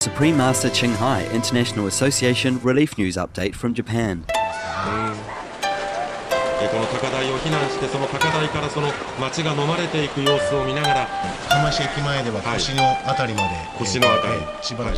Supreme Master Ching International Association Relief News Update from Japan. この高台を避難して、その高台からその町が飲まれていく様子を見ながら、浜市駅前では腰のあたりまで、腰のあたり、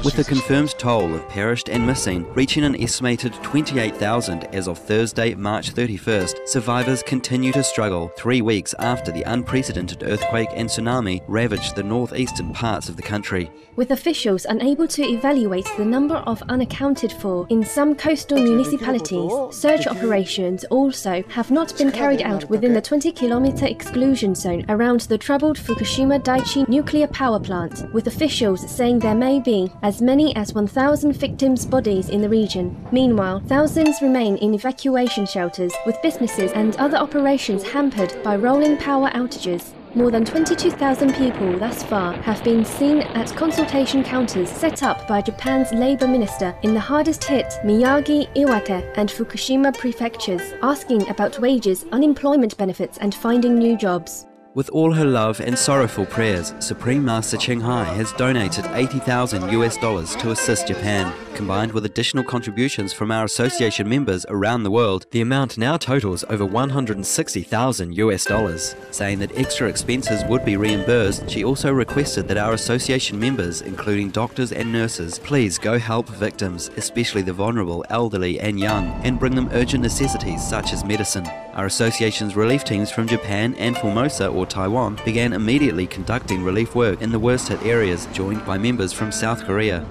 With the confirmed toll of perished and missing reaching an estimated 28,000 as of Thursday, March 31st, survivors continue to struggle 3 weeks after the unprecedented earthquake and tsunami ravaged the northeastern parts of the country. With officials unable to evaluate the number of unaccounted for in some coastal municipalities, search operations also have not been carried out within the 20-kilometer exclusion zone around the troubled Fukushima Daiichi nuclear power plant, with officials saying there may be as many as 1,000 victims' bodies in the region. Meanwhile, thousands remain in evacuation shelters, with businesses and other operations hampered by rolling power outages. More than 22,000 people thus far have been seen at consultation counters set up by Japan's Labour Minister in the hardest hit Miyagi, Iwate and Fukushima prefectures, asking about wages, unemployment benefits and finding new jobs. With all her love and sorrowful prayers, Supreme Master Ching has donated $80,000 to assist Japan. Combined with additional contributions from our association members around the world, the amount now totals over $160,000. Saying that extra expenses would be reimbursed, she also requested that our association members, including doctors and nurses, please go help victims, especially the vulnerable, elderly and young, and bring them urgent necessities such as medicine. Our association's relief teams from Japan and Formosa or Taiwan began immediately conducting relief work in the worst hit areas, joined by members from South Korea.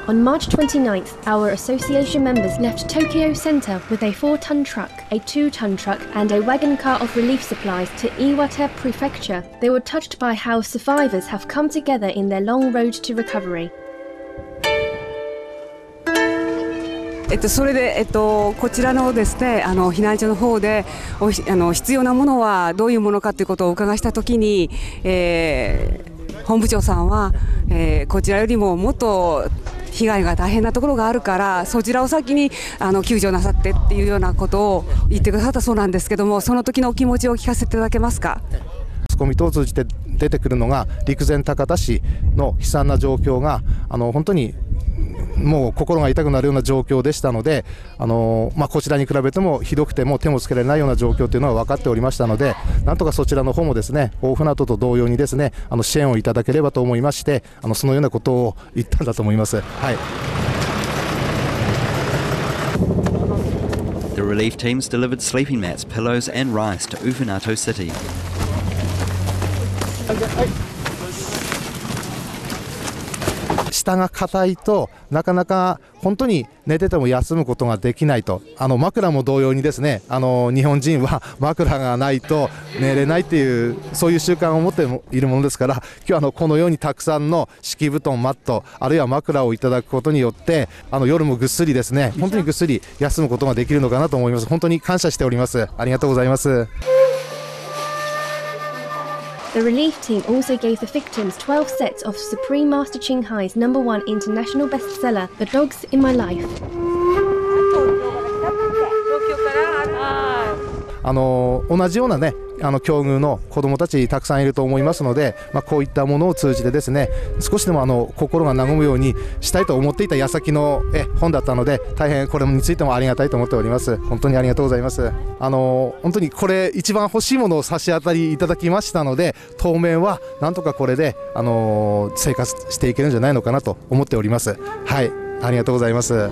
On March 29th, our association members left Tokyo Centre with a 4-ton truck, a 2-ton truck and a wagon car of relief supplies to Iwate Prefecture. They were touched by how survivors have come together in their long road to recovery. それで、こちらのですね、避難所の方で必要なものはどういうものかということをお伺いしたときに、本部長さんは、こちらよりももっと被害が大変なところがあるからそちらを先に救助なさってっていうようなことを言ってくださったそうなんですけども、その時のお気持ちを聞かせていただけますか。マスコミ等を通じて出てくるのが陸前高田市の悲惨な状況が本当にもう心が痛くなるような状況でしたので、こちらに比べてもひどくても手もつけられないような状況というのは分かっておりましたので、なんとかそちらの方もですね、大船渡と同様にですね、支援をいただければと思いまして、そのようなことを言ったんだと思います。はい。The relief teams delivered sleeping mats, pillows and rice to Ufunato City. 下が硬いとなかなか本当に寝てても休むことができないと、枕も同様にですね、日本人は枕がないと寝れないっていうそういう習慣を持っているものですから、今日はこのようにたくさんの敷布団、マットあるいは枕をいただくことによって夜もぐっすりですね、本当にぐっすり休むことができるのかなと思います。本当に感謝しております。ありがとうございます。The relief team also gave the victims 12 sets of Supreme Master Ching Hai's #1 international bestseller, The Dogs in My Life. 同じようなね、境遇の子どもたちたくさんいると思いますので、こういったものを通じてですね、少しでも心が和むようにしたいと思っていた矢先の本だったので、大変これについてもありがたいと思っております。本当にありがとうございます。本当にこれ一番欲しいものを差し当たりいただきましたので、当面はなんとかこれで生活していけるんじゃないのかなと思っております。はい、ありがとうございます。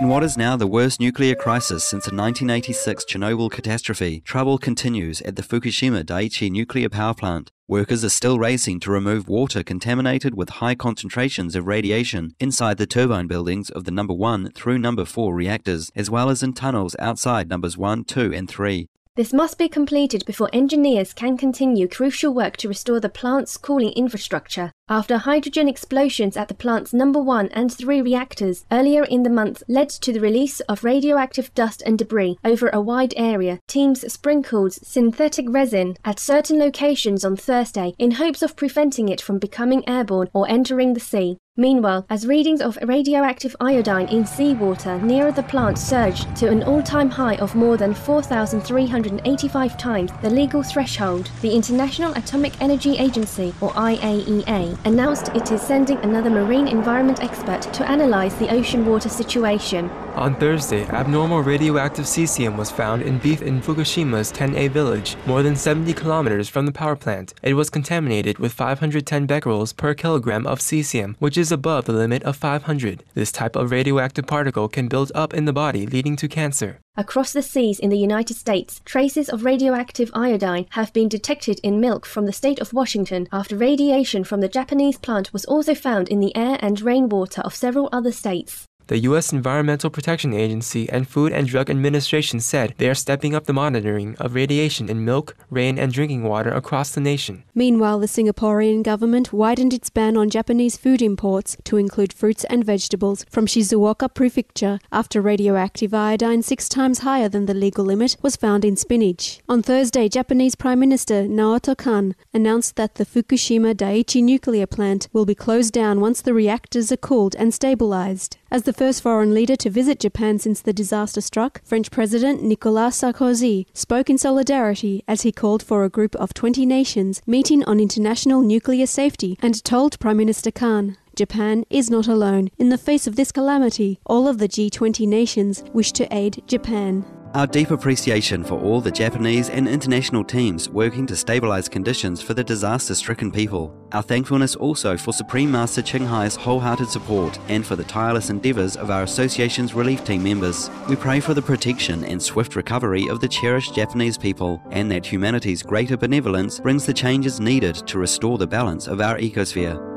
In what is now the worst nuclear crisis since the 1986 Chernobyl catastrophe, trouble continues at the Fukushima Daiichi nuclear power plant. Workers are still racing to remove water contaminated with high concentrations of radiation inside the turbine buildings of the number 1 through number 4 reactors, as well as in tunnels outside numbers 1, 2 and 3. This must be completed before engineers can continue crucial work to restore the plant's cooling infrastructure. After hydrogen explosions at the plant's number 1 and 3 reactors earlier in the month led to the release of radioactive dust and debris over a wide area, teams sprinkled synthetic resin at certain locations on Thursday in hopes of preventing it from becoming airborne or entering the sea. Meanwhile, as readings of radioactive iodine in seawater near the plant surged to an all-time high of more than 4,385 times the legal threshold, the International Atomic Energy Agency, or IAEA, announced it is sending another marine environment expert to analyze the ocean water situation. On Thursday, abnormal radioactive cesium was found in beef in Fukushima's 10A village, more than 70 kilometers from the power plant. It was contaminated with 510 becquerels per kilogram of cesium, which is above the limit of 500. This type of radioactive particle can build up in the body, leading to cancer. Across the seas in the United States, traces of radioactive iodine have been detected in milk from the state of Washington after radiation from the Japanese plant was also found in the air and rainwater of several other states. The U.S. Environmental Protection Agency and Food and Drug Administration said they are stepping up the monitoring of radiation in milk, rain, and drinking water across the nation. Meanwhile, the Singaporean government widened its ban on Japanese food imports to include fruits and vegetables from Shizuoka Prefecture after radioactive iodine 6 times higher than the legal limit was found in spinach. On Thursday, Japanese Prime Minister Naoto Kan announced that the Fukushima Daiichi nuclear plant will be closed down once the reactors are cooled and stabilized. As the first foreign leader to visit Japan since the disaster struck, French President Nicolas Sarkozy spoke in solidarity as he called for a group of 20 nations meeting on international nuclear safety and told Prime Minister Kan, Japan is not alone. In the face of this calamity, all of the G20 nations wish to aid Japan. Our deep appreciation for all the Japanese and international teams working to stabilise conditions for the disaster-stricken people. Our thankfulness also for Supreme Master Ching Hai's wholehearted support and for the tireless endeavours of our association's relief team members. We pray for the protection and swift recovery of the cherished Japanese people and that humanity's greater benevolence brings the changes needed to restore the balance of our ecosphere.